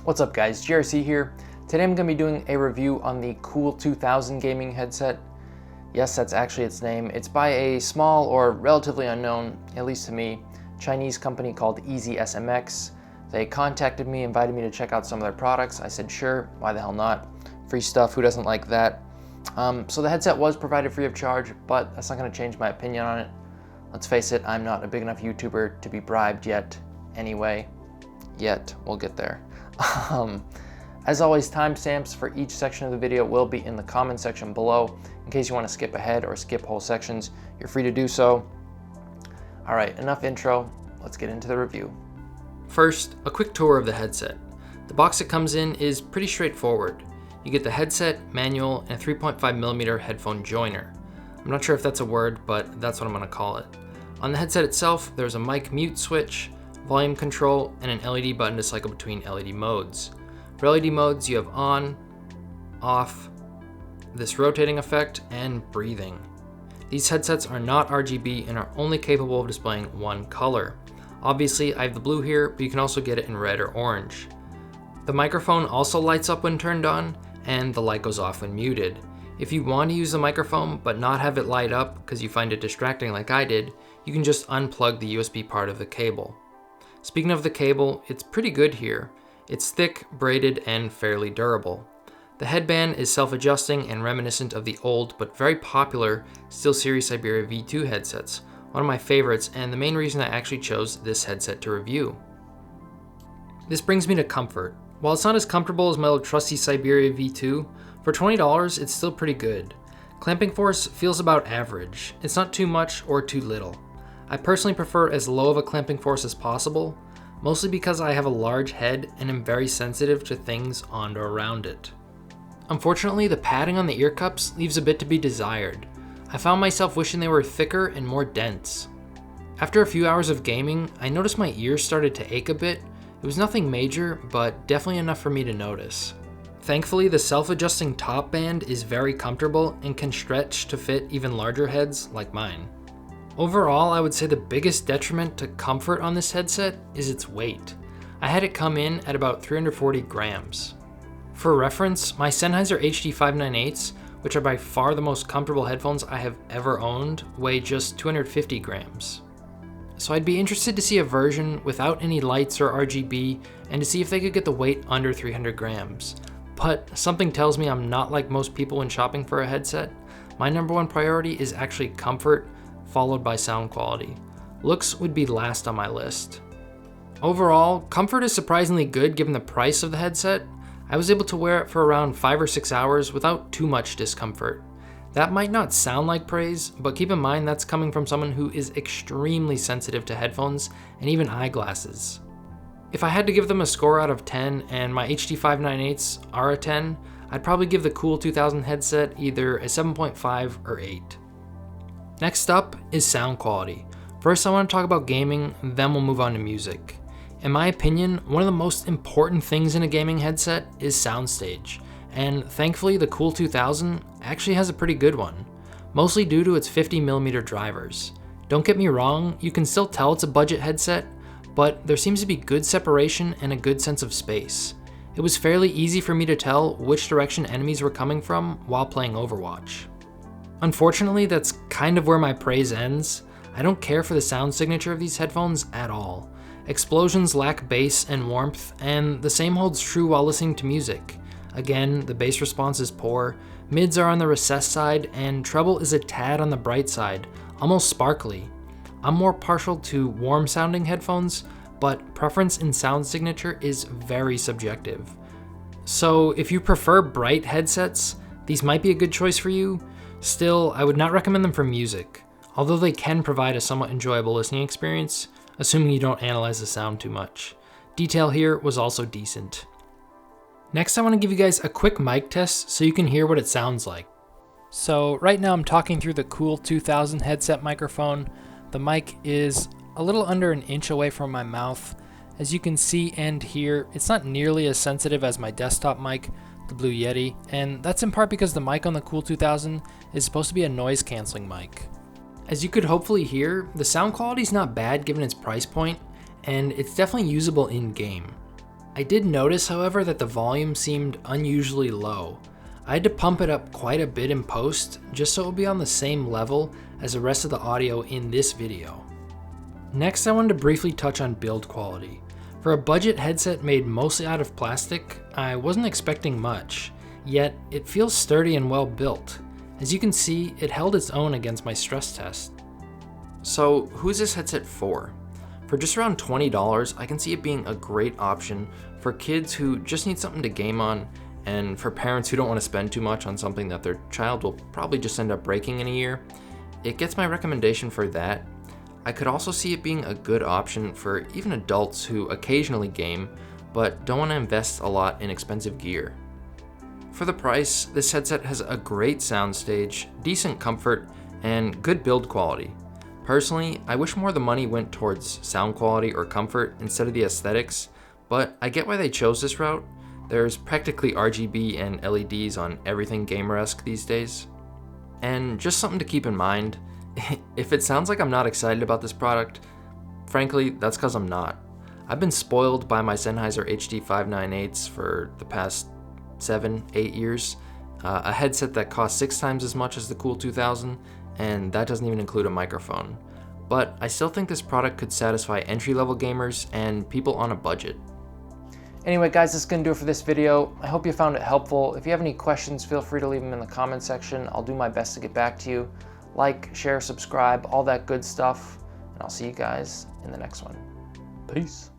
What's up guys, GRC here. Today I'm going to be doing a review on the Cool 2000 gaming headset. Yes, that's actually its name. It's by a small or relatively unknown, at least to me, Chinese company called EasySMX. They contacted me, invited me to check out some of their products. I said sure, why the hell not? Free stuff, who doesn't like that? So the headset was provided free of charge, but that's not going to change my opinion on it. Let's face it, I'm not a big enough YouTuber to be bribed yet anyway. Yet, we'll get there. As always, timestamps for each section of the video will be in the comment section below. In case you want to skip ahead or skip whole sections, you're free to do so. Alright, enough intro, let's get into the review. First, a quick tour of the headset. The box it comes in is pretty straightforward. You get the headset, manual, and a 3.5mm headphone joiner. I'm not sure if that's a word, but that's what I'm going to call it. On the headset itself, there's a mic mute switch, volume control, and an LED button to cycle between LED modes. For LED modes, you have on, off, this rotating effect, and breathing. These headsets are not RGB and are only capable of displaying one color. Obviously, I have the blue here, but you can also get it in red or orange. The microphone also lights up when turned on, and the light goes off when muted. If you want to use the microphone but not have it light up because you find it distracting like I did, you can just unplug the USB part of the cable. Speaking of the cable, it's pretty good here. It's thick, braided, and fairly durable. The headband is self-adjusting and reminiscent of the old but very popular SteelSeries Siberia V2 headsets, one of my favorites and the main reason I actually chose this headset to review. This brings me to comfort. While it's not as comfortable as my old trusty Siberia V2, for $20 it's still pretty good. Clamping force feels about average. It's not too much or too little. I personally prefer as low of a clamping force as possible, mostly because I have a large head and am very sensitive to things on or around it. Unfortunately, the padding on the ear cups leaves a bit to be desired. I found myself wishing they were thicker and more dense. After a few hours of gaming, I noticed my ears started to ache a bit. It was nothing major, but definitely enough for me to notice. Thankfully, the self-adjusting top band is very comfortable and can stretch to fit even larger heads like mine. Overall, I would say the biggest detriment to comfort on this headset is its weight. I had it come in at about 340 grams. For reference, my Sennheiser HD 598s, which are by far the most comfortable headphones I have ever owned, weigh just 250 grams. So I'd be interested to see a version without any lights or RGB and to see if they could get the weight under 300 grams. But something tells me I'm not like most people when shopping for a headset. My number one priority is actually comfort, followed by sound quality. Looks would be last on my list. Overall, comfort is surprisingly good given the price of the headset. I was able to wear it for around 5 or 6 hours without too much discomfort. That might not sound like praise, but keep in mind that's coming from someone who is extremely sensitive to headphones and even eyeglasses. If I had to give them a score out of 10 and my HD 598s are a 10, I'd probably give the Cool 2000 headset either a 7.5 or 8. Next up is sound quality. First I want to talk about gaming, then we'll move on to music. In my opinion, one of the most important things in a gaming headset is soundstage, and thankfully the Cool 2000 actually has a pretty good one, mostly due to its 50mm drivers. Don't get me wrong, you can still tell it's a budget headset, but there seems to be good separation and a good sense of space. It was fairly easy for me to tell which direction enemies were coming from while playing Overwatch. Unfortunately, that's kind of where my praise ends. I don't care for the sound signature of these headphones at all. Explosions lack bass and warmth, and the same holds true while listening to music. Again, the bass response is poor, mids are on the recessed side, and treble is a tad on the bright side, almost sparkly. I'm more partial to warm sounding headphones, but preference in sound signature is very subjective. So if you prefer bright headsets, these might be a good choice for you. Still, I would not recommend them for music, although they can provide a somewhat enjoyable listening experience, assuming you don't analyze the sound too much. Detail here was also decent. Next, I want to give you guys a quick mic test so you can hear what it sounds like. So right now I'm talking through the Cool 2000 headset microphone. The mic is a little under an inch away from my mouth. As you can see and hear, it's not nearly as sensitive as my desktop mic, the Blue Yeti, and that's in part because the mic on the Cool 2000 is supposed to be a noise canceling mic. As you could hopefully hear, the sound quality is not bad given its price point, and it's definitely usable in game. I did notice, however, that the volume seemed unusually low. I had to pump it up quite a bit in post just so it would be on the same level as the rest of the audio in this video. Next, I wanted to briefly touch on build quality. For a budget headset made mostly out of plastic, I wasn't expecting much, yet it feels sturdy and well built. As you can see, it held its own against my stress test. So who's this headset for? For just around $20, I can see it being a great option for kids who just need something to game on, and for parents who don't want to spend too much on something that their child will probably just end up breaking in a year. It gets my recommendation for that. I could also see it being a good option for even adults who occasionally game, but don't want to invest a lot in expensive gear. For the price, this headset has a great soundstage, decent comfort, and good build quality. Personally, I wish more of the money went towards sound quality or comfort instead of the aesthetics, but I get why they chose this route. There's practically RGB and LEDs on everything gamer-esque these days. And just something to keep in mind, if it sounds like I'm not excited about this product, frankly, that's because I'm not. I've been spoiled by my Sennheiser HD 598s for the past 7-8 years, a headset that costs 6 times as much as the Cool 2000, and that doesn't even include a microphone. But I still think this product could satisfy entry-level gamers and people on a budget. Anyway guys, that's going to do it for this video. I hope you found it helpful. If you have any questions, feel free to leave them in the comment section. I'll do my best to get back to you. Like, share, subscribe, all that good stuff. And I'll see you guys in the next one. Peace.